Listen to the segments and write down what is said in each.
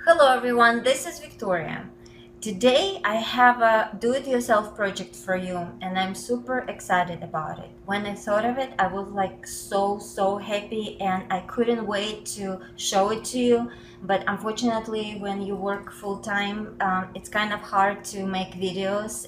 Hello everyone, this is Victoria. Today I have a do-it-yourself project for you and I'm super excited about it. When I thought of it, I was like so happy and I couldn't wait to show it to you. But unfortunately, when you work full-time, it's kind of hard to make videos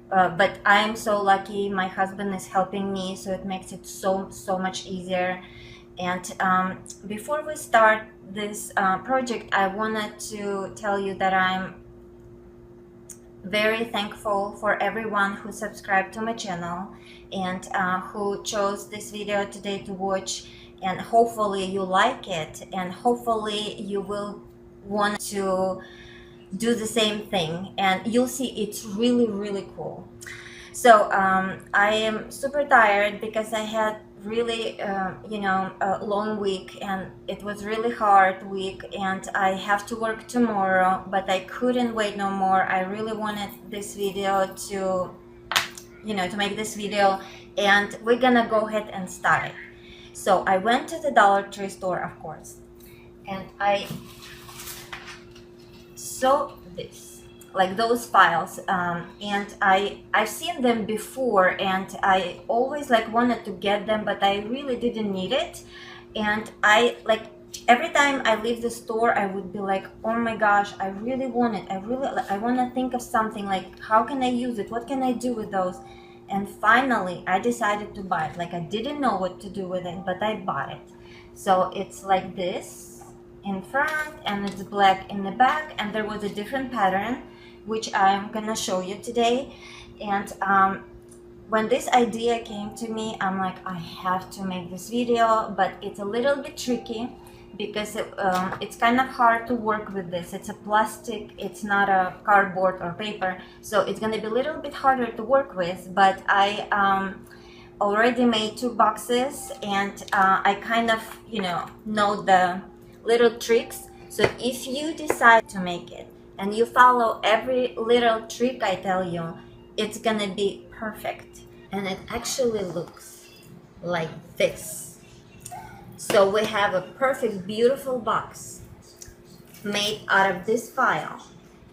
but I'm so lucky my husband is helping me, so it makes it so much easier. And before we start this project, I wanted to tell you that I'm very thankful for everyone who subscribed to my channel and who chose this video today to watch, and hopefully you like it and hopefully you will want to do the same thing, and you'll see it's really cool. So I am super tired because I had really, a long week and it was really hard week and I have to work tomorrow, but I couldn't wait no more. I really wanted this video to make this video, and we're gonna go ahead and start it. So I went to the Dollar Tree store, of course, and I saw this, like those files, and I've seen them before and I always like wanted to get them, but I really didn't need it. And I like every time I leave the store I would be like, oh my gosh, I really want it, I want to think of something like how can I use it, what can I do with those. And finally I decided to buy it. Like I didn't know what to do with it, but I bought it. So it's like this in front and it's black in the back, and there was a different pattern which I'm gonna show you today. And when this idea came to me, I'm like, I have to make this video, but it's a little bit tricky because it's kind of hard to work with this. It's a plastic, it's not a cardboard or paper, so it's gonna be a little bit harder to work with. But I already made 2 boxes and I kind of know the little tricks. So if you decide to make it and you follow every little trick I tell you, it's gonna be perfect. And it actually looks like this. So we have a perfect, beautiful box made out of this file.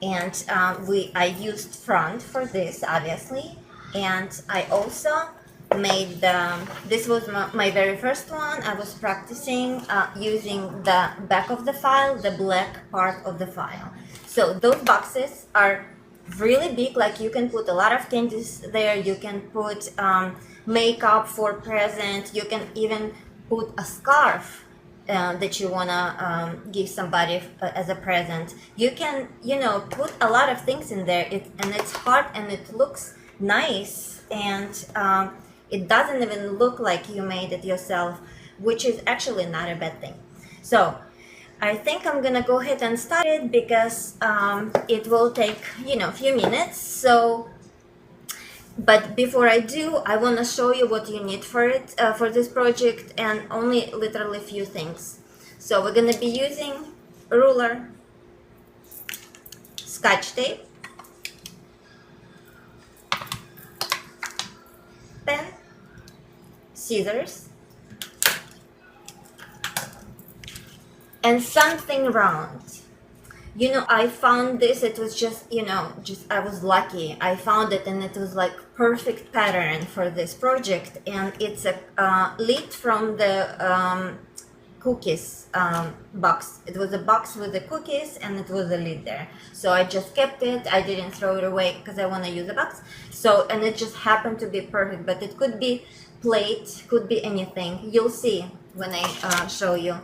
And I used front for this, obviously. And I also made this was my very first one. I was practicing using the back of the file, the black part of the file. So those boxes are really big, like you can put a lot of candies there, you can put makeup for present, you can even put a scarf that you wanna give somebody as a present. You can put a lot of things in there, and it's hard and it looks nice, and it doesn't even look like you made it yourself, which is actually not a bad thing. So I think I'm gonna go ahead and start it because it will take a few minutes. So, but before I do, I want to show you what you need for it, for this project, and only literally a few things. So we're gonna be using a ruler, scotch tape, pen, scissors, and something round. I found this, it was just I was lucky. I found it and it was like perfect pattern for this project, and it's a lid from the cookies box. It was a box with the cookies and it was a lid there, so I just kept it. I didn't throw it away because I want to use the box. So, and it just happened to be perfect, but it could be plate, could be anything. You'll see when I show you.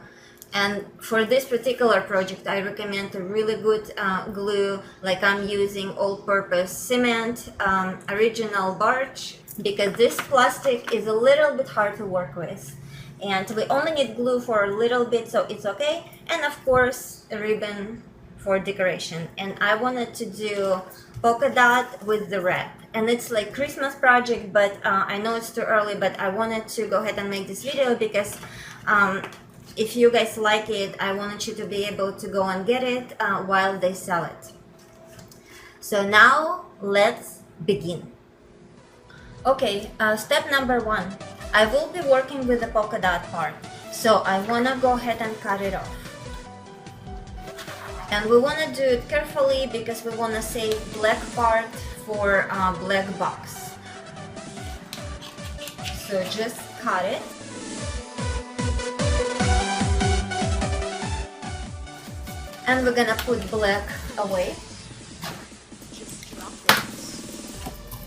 And for this particular project, I recommend a really good glue, like I'm using all-purpose cement, original Barch, because this plastic is a little bit hard to work with. And we only need glue for a little bit, so it's okay. And of course, a ribbon for decoration. And I wanted to do polka dot with the wrap. And it's like Christmas project, but I know it's too early, but I wanted to go ahead and make this video because if you guys like it, I wanted you to be able to go and get it while they sell it. So now let's begin. Okay, step number 1. I will be working with the polka dot part. So I want to go ahead and cut it off. And we want to do it carefully because we want to save black part for black box. So just cut it. And we're gonna put black away.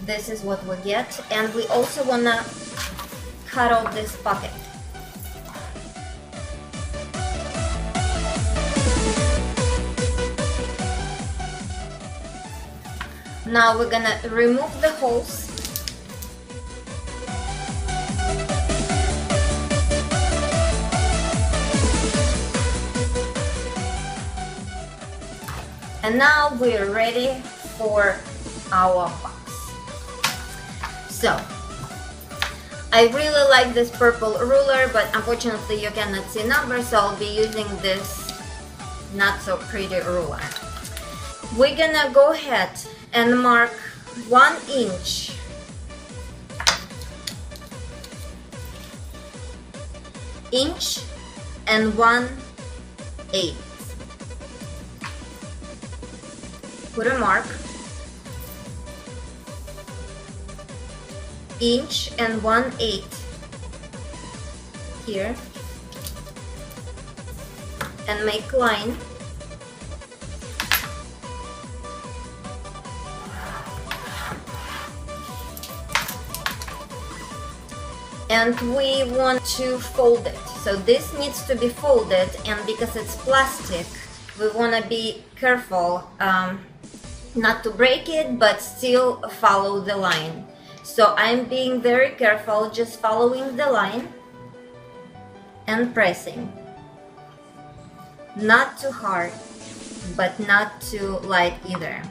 This is what we get. And we also wanna cut out this pocket. Now we're gonna remove the holes. And now we're ready for our box. So, I really like this purple ruler, but unfortunately you cannot see numbers, so I'll be using this not so pretty ruler. We're gonna go ahead and mark 1 inch and 1/8. Put a mark, inch and 1/8 here, and make line. And we want to fold it. So this needs to be folded, and because it's plastic, we want to be careful not to break it, but still follow the line. So I'm being very careful, just following the line and pressing. Not too hard, but not too light either.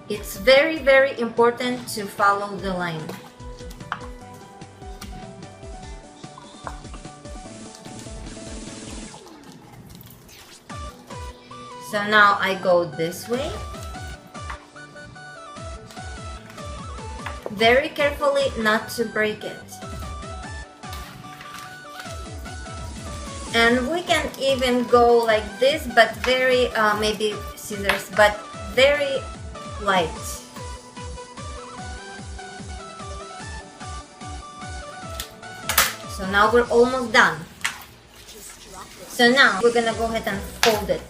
It's very, very important to follow the line. So now I go this way. Very carefully not to break it. And we can even go like this, but very, maybe scissors, but very light. So now we're almost done. So now we're gonna go ahead and fold it.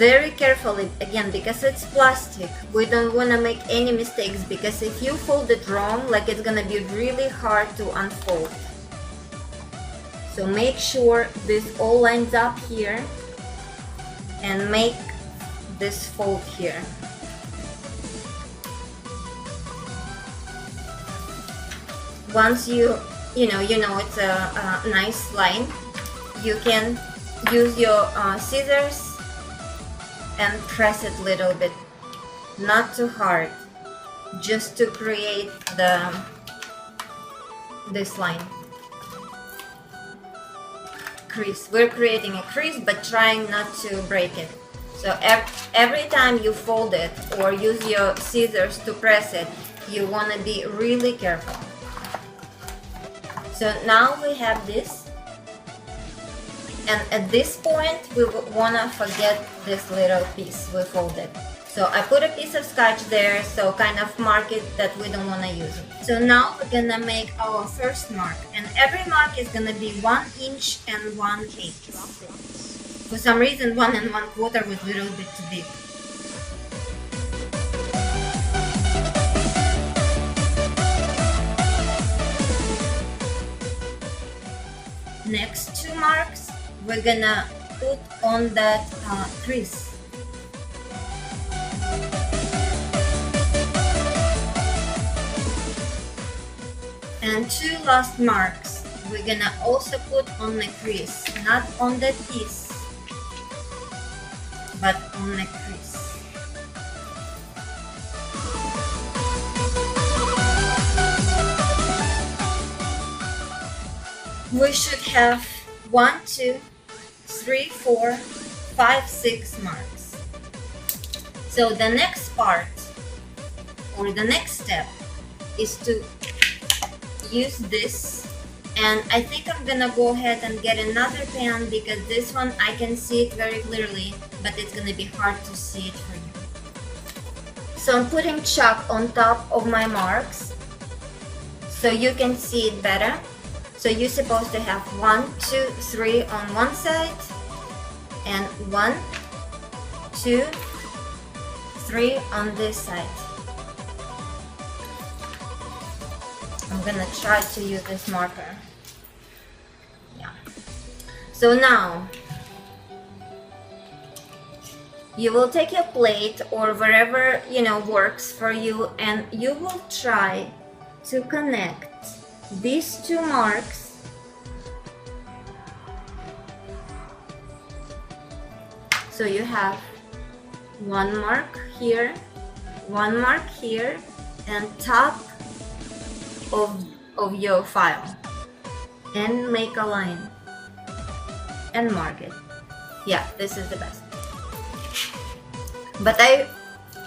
Very carefully, again, because it's plastic, we don't want to make any mistakes, because if you fold it wrong, like, it's gonna be really hard to unfold. So make sure this all lines up here and make this fold here. Once you know it's a nice line, you can use your scissors and press it a little bit, not too hard, just to create this line. Crease. We're creating a crease, but trying not to break it. So every time you fold it or use your scissors to press it, you want to be really careful. So now we have this. And at this point, we want to forget this little piece we folded. So I put a piece of scotch there, so kind of mark it that we don't want to use it. So now we're going to make our first mark. And every mark is going to be 1 inch and 1/8. For some reason, 1 1/4 was a little bit too big. Next 2 marks, we're gonna put on that crease. And 2 last marks, we're gonna also put on the crease, not on the piece, but on the crease. We should have 1, 2, 3, 4, 5, 6 marks. So the next part, or the next step, is to use this And I think I'm gonna go ahead and get another pen because this one I can see it very clearly, but it's gonna be hard to see it for you. So I'm putting chalk on top of my marks so you can see it better. So you're supposed to have 1, 2, 3 on one side and 1, 2, 3 on this side. I'm gonna try to use this marker. Yeah. So now you will take your plate or wherever works for you, and you will try to connect these two marks so you have one mark here, one mark here, and top of your file, and make a line and mark it. Yeah, this is the best. But I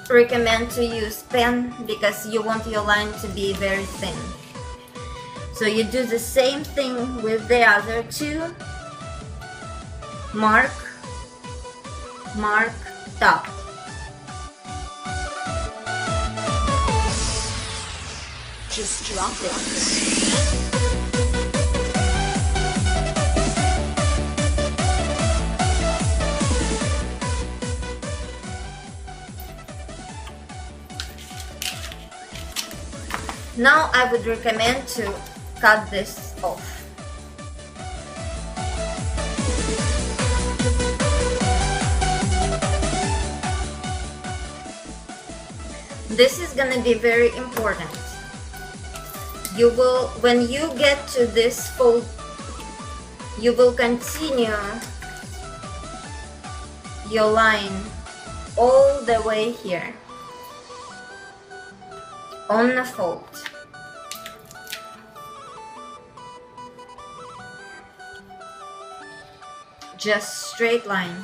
recommend to use pen because you want your line to be very thin. So you do the same thing with the other two. Mark, mark, top. Just drop it. Now I would recommend to cut this off. This is gonna be very important. You will, when you get to this fold, you will continue your line all the way here on the fold. Just straight line.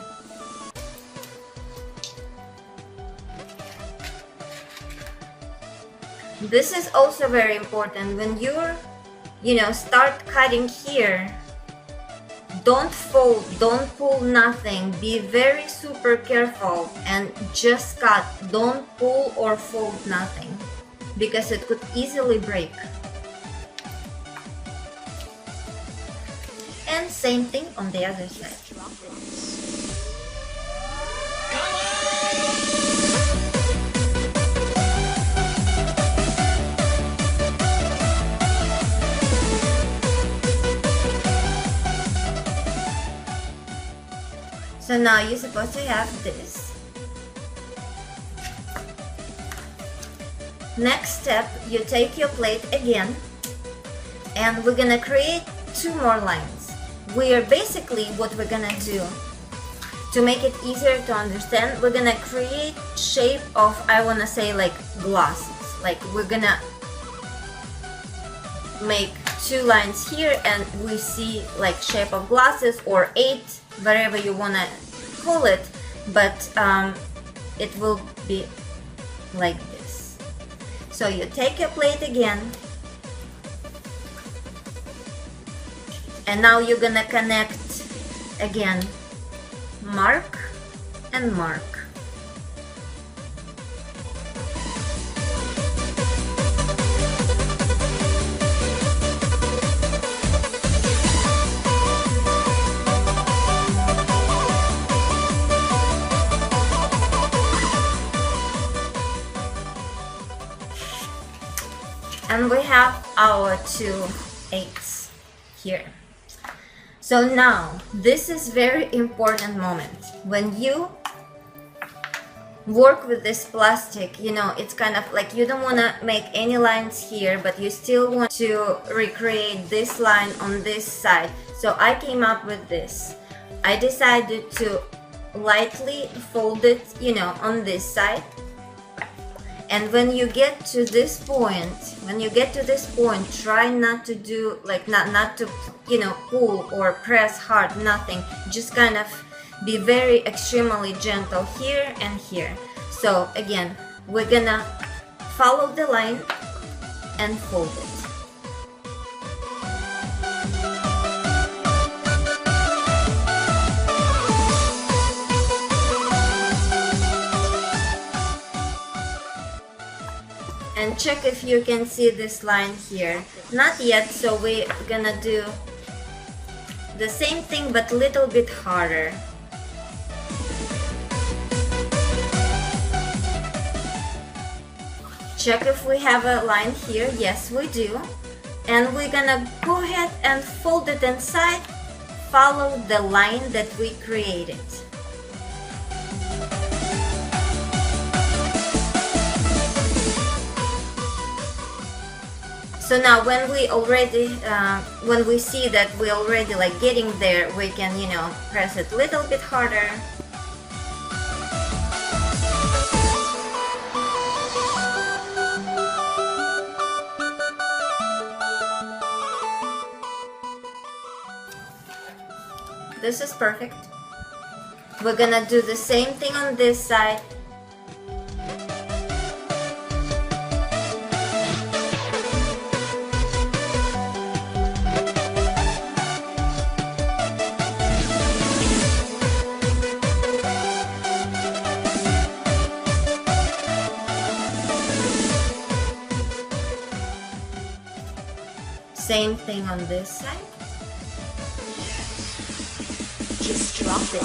This is also very important. When you're, start cutting here, don't fold, don't pull, nothing. Be very super careful and just cut. Don't pull or fold, nothing, because it could easily break. And same thing on the other side. So now you're supposed to have this. Next step, you take your plate again, and we're gonna create two more lines. We're basically, what we're gonna do to make it easier to understand, we're gonna create shape of, I wanna say, like glasses. Like we're gonna make two lines here and we see like shape of glasses, or 8, whatever you wanna call it, but it will be like this. So you take your plate again, and now you're gonna connect again, mark and mark. And we have our 2 8s here. So now, this is very important moment. When you work with this plastic, it's kind of like you don't want to make any lines here, but you still want to recreate this line on this side. So I came up with this. I decided to lightly fold it, on this side. And when you get to this point, try not to do like not to pull or press hard, nothing. Just kind of be very extremely gentle here and here. So again, we're gonna follow the line and fold it. check if you can see this line here. Not yet, so we're gonna do the same thing but a little bit harder. Check if we have a line here. Yes, we do. And we're gonna go ahead and fold it inside. Follow the line that we created. So now when we see that we're already like getting there, we can, press it a little bit harder. This is perfect. We're gonna do the same thing on this side. Same thing on this side. Just drop it.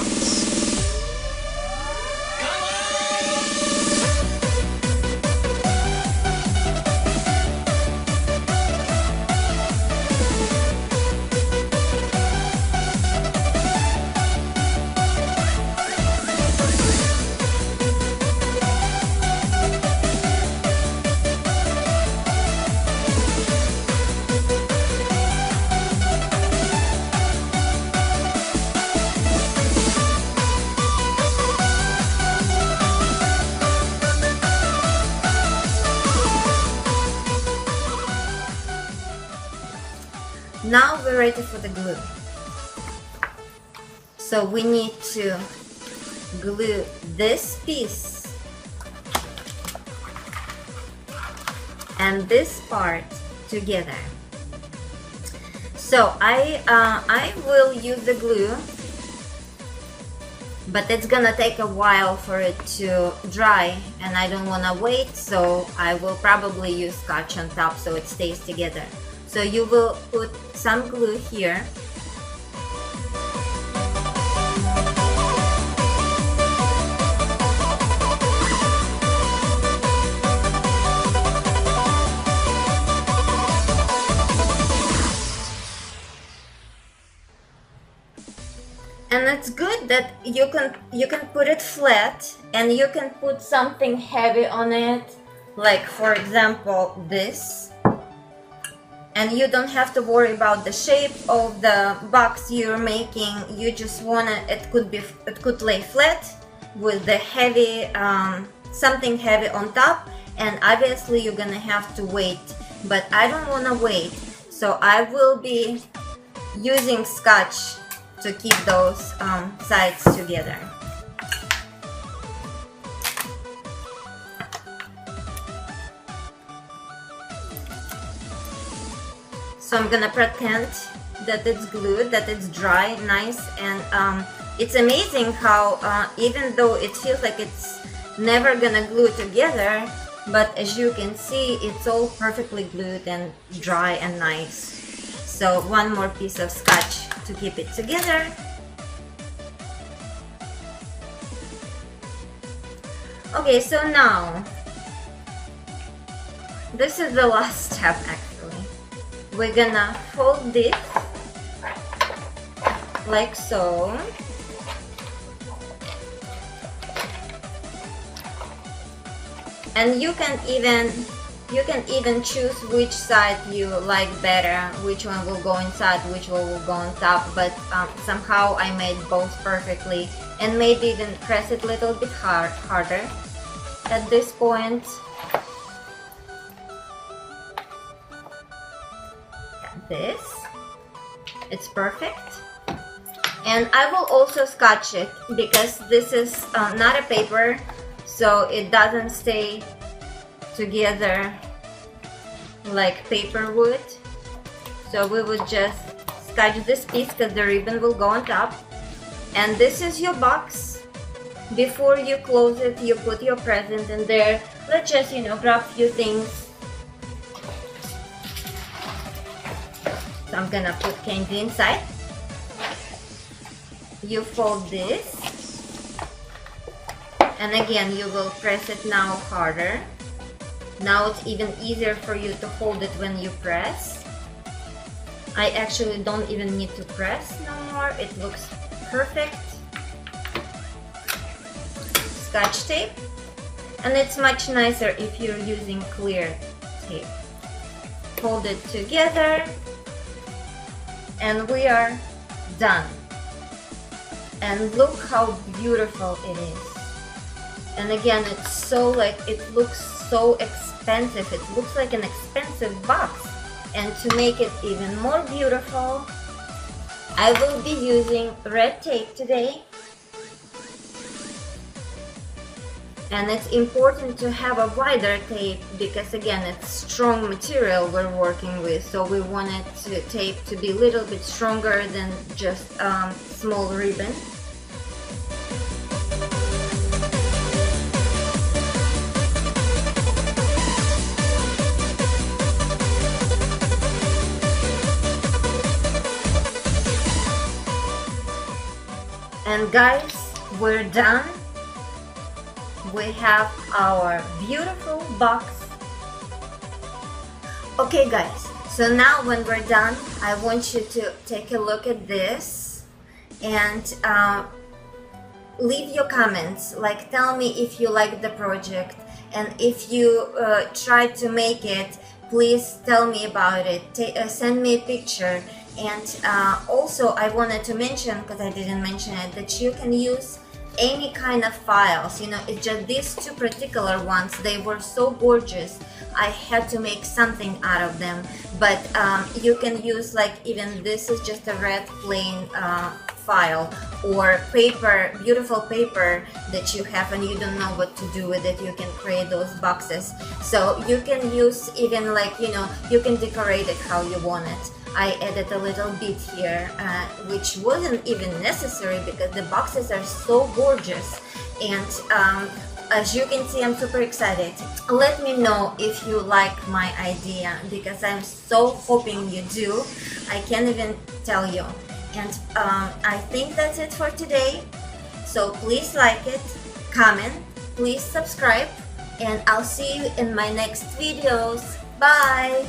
Now we're ready for the glue. So we need to glue this piece and this part together. So I will use the glue, but it's gonna take a while for it to dry and I don't wanna wait, so I will probably use Scotch on top so it stays together. So you will put some glue here. And it's good that you can put it flat and you can put something heavy on it, like for example this. And you don't have to worry about the shape of the box you're making. You just wanna, it could lay flat with the heavy, something heavy on top, and obviously you're gonna have to wait, but I don't wanna wait, so I will be using Scotch to keep those sides together. So I'm gonna pretend that it's glued, that it's dry, nice, and it's amazing how even though it feels like it's never gonna glue together, but as you can see, it's all perfectly glued and dry and nice. So one more piece of Scotch to keep it together. Okay, so now this is the last step actually. We're gonna fold this like so. And you can even choose which side you like better, which one will go inside, which one will go on top, but somehow I made both perfectly, and maybe even press it a little bit harder at this point. This, it's perfect. And I will also Scotch it because this is not a paper, so it doesn't stay together like paper would. So we would just Scotch this piece because the ribbon will go on top. And this is your box. Before you close it, you put your present in there. Let's just, grab a few things So I'm gonna put candy inside. You fold this, and again you will press it now harder. Now it's even easier for you to hold it when you press. I actually don't even need to press no more. It looks perfect. Scotch tape, and it's much nicer if you're using clear tape. Fold it together, and we are done. And look how beautiful it is. And again, it's so like, it looks so expensive. It looks like an expensive box. And to make it even more beautiful, I will be using red tape today. And it's important to have a wider tape because again, it's strong material we're working with, so we wanted tape to be a little bit stronger than just small ribbon. And guys, we're done. We have our beautiful box. Okay guys, so now when we're done, I want you to take a look at this and leave your comments. Like, tell me if you like the project, and if you try to make it, please tell me about it. Send me a picture. And also I wanted to mention, because I didn't mention it, that you can use any kind of files. You know, it's just these two particular ones, they were so gorgeous, I had to make something out of them. But you can use, like, even this is just a red plain file, or paper, beautiful paper that you have and you don't know what to do with it. You can create those boxes. So you can use even, like, you know, you can decorate it how you want it. I added a little bit here, which wasn't even necessary because the boxes are so gorgeous. And as you can see, I'm super excited. Let me know if you like my idea, because I'm so hoping you do. I can't even tell you. And I think that's it for today. So please like it, comment, please subscribe, and I'll see you in my next videos. Bye!